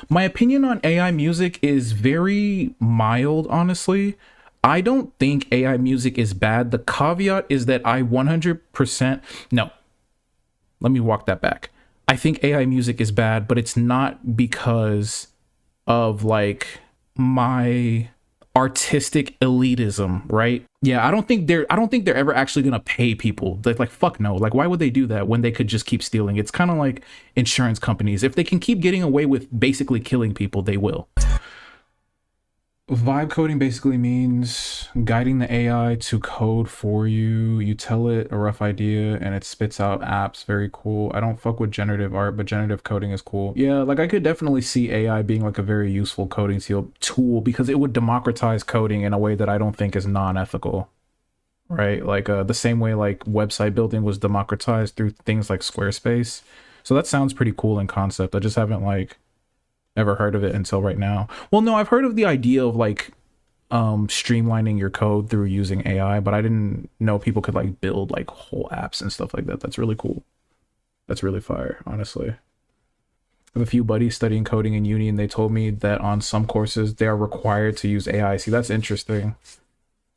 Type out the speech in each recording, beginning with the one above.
My opinion on AI music is very mild, honestly. I don't think AI music is bad. The caveat is that I 100%, no, let me walk that back. I think AI music is bad, but it's not because of like my artistic elitism, right? Yeah, I don't think they're ever actually gonna pay people. Like fuck no. Like why would they do that when they could just keep stealing? It's kind of like insurance companies. If they can keep getting away with basically killing people, they will. Vibe coding basically means guiding the AI to code for you. You tell it a rough idea and it spits out apps. Very cool. I don't fuck with generative art, but generative coding is cool. Yeah, like I could definitely see AI being like a very useful coding tool because it would democratize coding in a way that I don't think is non-ethical. Right? Like the same way like website building was democratized through things like Squarespace. So that sounds pretty cool in concept. I just haven't like ever heard of it until right now. Well, no, I've heard of the idea of like streamlining your code through using AI, but I didn't know people could like build like whole apps and stuff like that. That's really cool. That's really fire, honestly. I have a few buddies studying coding in uni and they told me that on some courses they are required to use AI. See, that's interesting.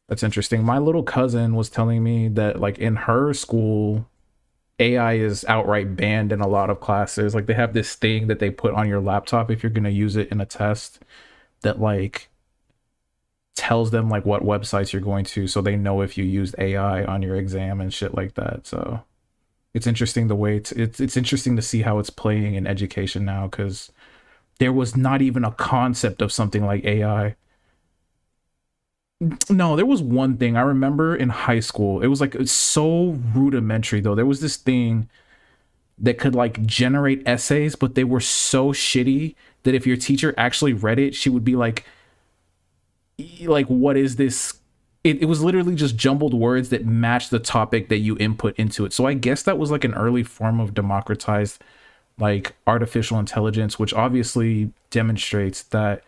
That's interesting. My little cousin was telling me that like in her school AI is outright banned in a lot of classes. Like they have this thing that they put on your laptop if you're going to use it in a test that like tells them like what websites you're going to so they know if you used AI on your exam and shit like that. So it's interesting the way it's interesting to see how it's playing in education now cuz there was not even a concept of something like AI. No, there was one thing I remember in high school. It was like it's so rudimentary though. There was this thing that could like generate essays, but they were so shitty that if your teacher actually read it, she would be like, what is this? It was literally just jumbled words that matched the topic that you input into it. So I guess that was like an early form of democratized like artificial intelligence, which obviously demonstrates that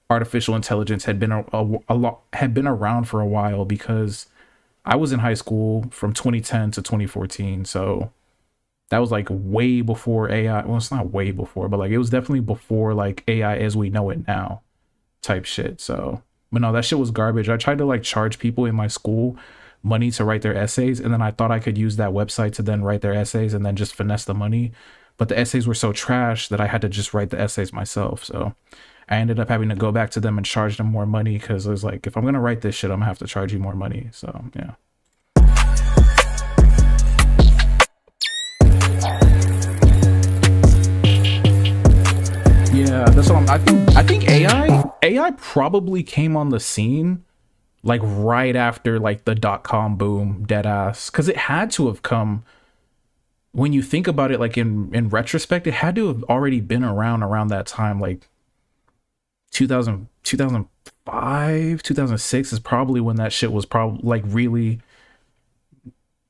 artificial intelligence had been a lot had been around for a while because I was in high school from 2010 to 2014. So that was like way before AI. Well, it's not way before, but like it was definitely before like AI as we know it now type shit. So, but no, that shit was garbage. I tried to like charge people in my school money to write their essays. And then I thought I could use that website to then write their essays and then just finesse the money. But the essays were so trash that I had to just write the essays myself. So I ended up having to go back to them and charge them more money because I was like, if I'm going to write this shit, I'm going to have to charge you more money. So, yeah. Yeah, that's what I think AI probably came on the scene like right after like the dot-com boom, dead ass. Because it had to have come when you think about it, like in retrospect, it had to have already been around that time, like 2000, 2005, 2006 is probably when that shit was probably like really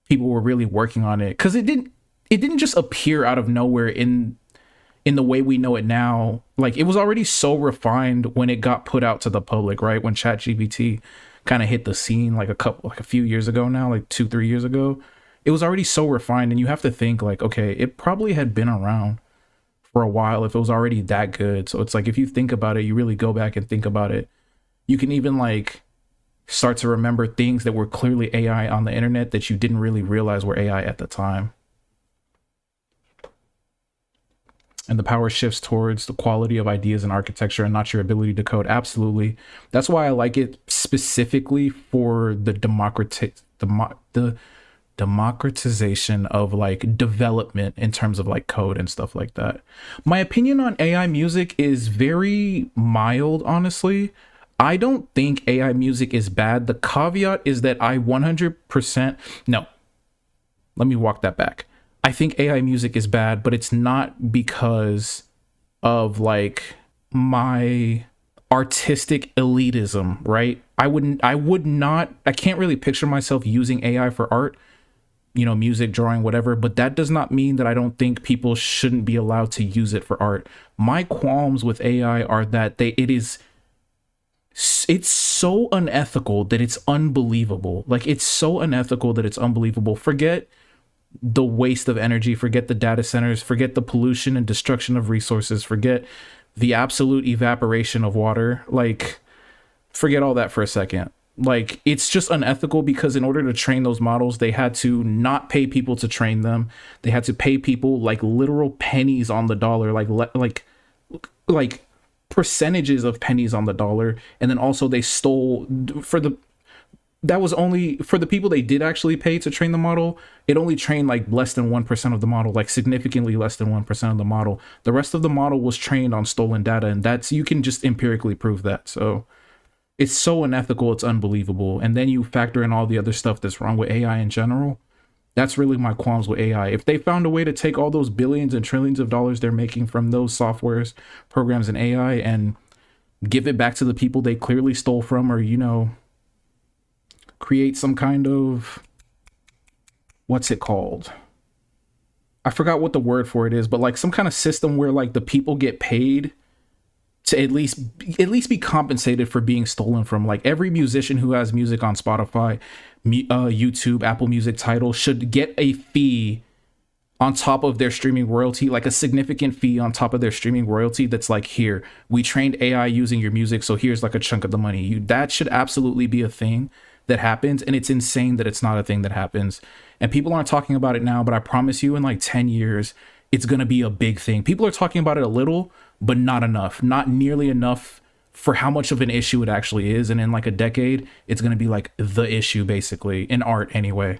people were really working on it because it didn't just appear out of nowhere in the way we know it now. Like it was already so refined when it got put out to the public, right? When ChatGPT kind of hit the scene like a few years ago now, like 2-3 years ago, it was already so refined. And you have to think like, okay, it probably had been around for a while if it was already that good. So it's like if you think about it, you really go back and think about it, you can even like start to remember things that were clearly AI on the internet that you didn't really realize were AI at the time. And the power shifts towards the quality of ideas and architecture and not your ability to code. Absolutely. That's why I like it specifically for the democratization of like development in terms of like code and stuff like that. My opinion on AI music is very mild, honestly. I don't think AI music is bad. The caveat is that I 100%, no, let me walk that back. I think AI music is bad, but it's not because of like my artistic elitism, right? I can't really picture myself using AI for art, you know, music, drawing, whatever, but that does not mean that I don't think people shouldn't be allowed to use it for art. My qualms with AI are that it's so unethical that it's unbelievable. Like it's so unethical that it's unbelievable. Forget the waste of energy, forget the data centers, forget the pollution and destruction of resources, forget the absolute evaporation of water. Like, forget all that for a second. Like, it's just unethical because in order to train those models, they had to not pay people to train them. They had to pay people like literal pennies on the dollar, like percentages of pennies on the dollar. And then also they stole for the that was only for the people they did actually pay to train the model. It only trained like less than 1% of the model, like significantly less than 1% of the model. The rest of the model was trained on stolen data, and that's, you can just empirically prove that. So it's so unethical, it's unbelievable. And then you factor in all the other stuff that's wrong with AI in general. That's really my qualms with AI. If they found a way to take all those billions and trillions of dollars they're making from those softwares, programs, and AI and give it back to the people they clearly stole from, or, you know, create some kind of, what's it called? I forgot what the word for it is, but like some kind of system where like the people get paid to at least be compensated for being stolen from. Like every musician who has music on Spotify, YouTube, Apple Music, Tidal should get a fee on top of their streaming royalty, like a significant fee on top of their streaming royalty. That's like, here, we trained AI using your music, so here's like a chunk of the money. That should absolutely be a thing that happens, and it's insane that it's not a thing that happens. And people aren't talking about it now, but I promise you in like 10 years, it's going to be a big thing. People are talking about it a little, but not enough, not nearly enough for how much of an issue it actually is. And in like a decade, it's going to be like the issue, basically, in art anyway.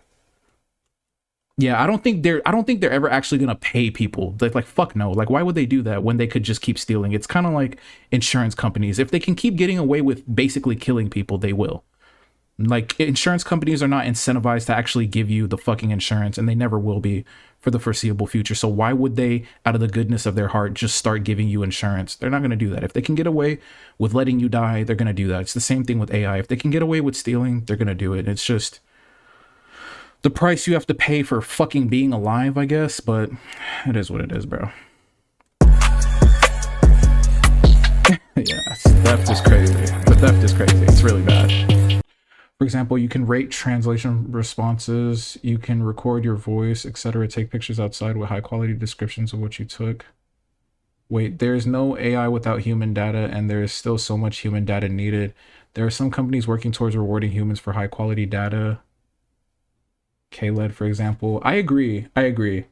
Yeah, I don't think they're ever actually going to pay people. Like, fuck no. Like, why would they do that when they could just keep stealing? It's kind of like insurance companies. If they can keep getting away with basically killing people, they will. Like, insurance companies are not incentivized to actually give you the fucking insurance, and they never will be for the foreseeable future. So why would they, out of the goodness of their heart, just start giving you insurance? They're not going to do that. If they can get away with letting you die, they're going to do that. It's the same thing with AI. If they can get away with stealing, they're going to do it. It's just the price you have to pay for fucking being alive, I guess, but it is what it is, bro. Yeah, theft is crazy. The theft is crazy. It's really bad. For example, you can rate translation responses, you can record your voice, etc., take pictures outside with high quality descriptions of what you took. Wait, there is no AI without human data, and there is still so much human data needed. There are some companies working towards rewarding humans for high quality data. KLED, for example. I agree. And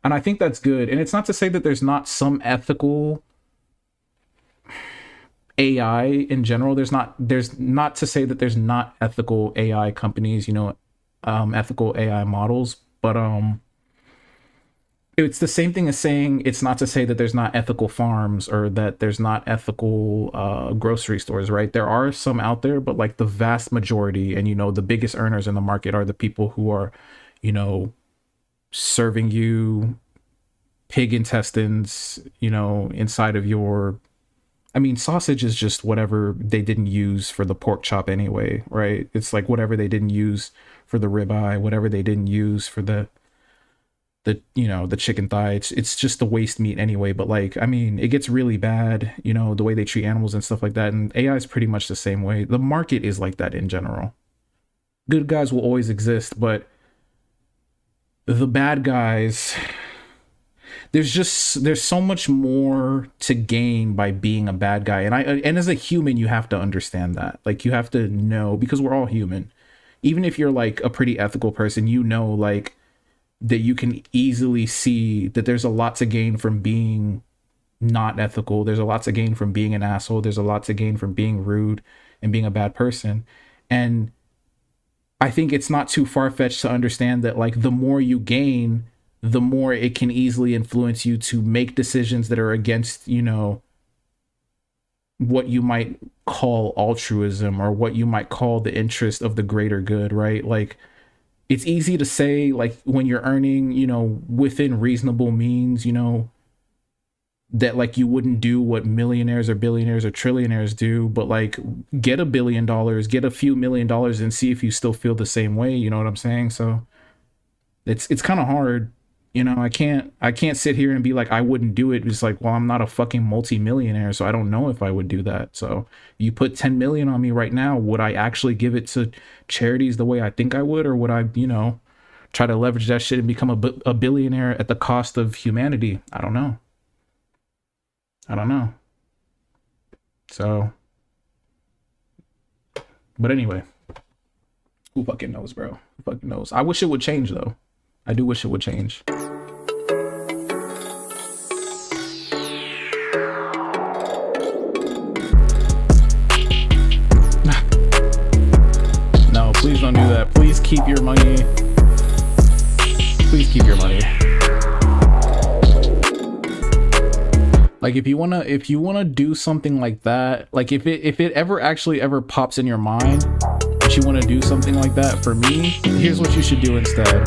I think that's good. And it's not to say that there's not some ethical AI in general. There's not to say that there's not ethical AI companies, you know, ethical AI models, but it's the same thing as saying it's not to say that there's not ethical farms or that there's not ethical grocery stores, right? There are some out there, but like the vast majority, and you know, the biggest earners in the market are the people who are, you know, serving you pig intestines, you know, inside of your, I mean, sausage is just whatever they didn't use for the pork chop anyway, right? It's like whatever they didn't use for the ribeye, whatever they didn't use for the you know, the chicken thigh. It's just the waste meat anyway. But like, I mean, it gets really bad, you know, the way they treat animals and stuff like that. And AI is pretty much the same way. The market is like that in general. Good guys will always exist, but the bad guys, there's so much more to gain by being a bad guy. And as a human, you have to understand that. Like, you have to know, because we're all human. Even if you're like a pretty ethical person, you know, like, that you can easily see that there's a lot to gain from being not ethical. There's a lot to gain from being an asshole. There's a lot to gain from being rude and being a bad person. And I think it's not too far-fetched to understand that, like, the more you gain, the more it can easily influence you to make decisions that are against, you know, what you might call altruism or what you might call the interest of the greater good, right? Like, it's easy to say, like, when you're earning, you know, within reasonable means, you know, that like you wouldn't do what millionaires or billionaires or trillionaires do, but like get $1 billion, get a few $1 million and see if you still feel the same way. You know what I'm saying? So it's kind of hard. You know, I can't sit here and be like, I wouldn't do it. It's like, well, I'm not a fucking multi-millionaire, so I don't know if I would do that. So you put 10 million on me right now, would I actually give it to charities the way I think I would? Or would I, you know, try to leverage that shit and become a billionaire at the cost of humanity? I don't know. I don't know. So, but anyway, who fucking knows, bro? Who fucking knows? I wish it would change, though. I do wish it would change. No, please don't do that. Please keep your money. Please keep your money. Like if you wanna do something like that, like if it ever actually ever pops in your mind that you wanna do something like that, for me, here's what you should do instead.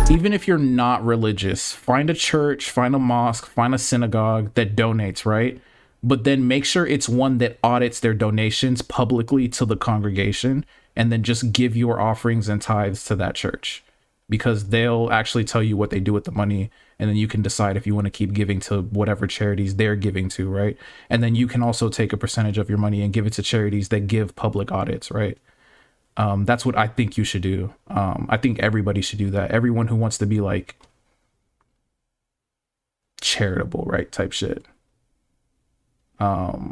Even if you're not religious, find a church, find a mosque, find a synagogue that donates, right? But then make sure it's one that audits their donations publicly to the congregation, and then just give your offerings and tithes to that church, because they'll actually tell you what they do with the money, and then you can decide if you want to keep giving to whatever charities they're giving to, right? And then you can also take a percentage of your money and give it to charities that give public audits, right? That's what I think you should do. I think everybody should do that. Everyone who wants to be like charitable, right? Type shit. Yeah.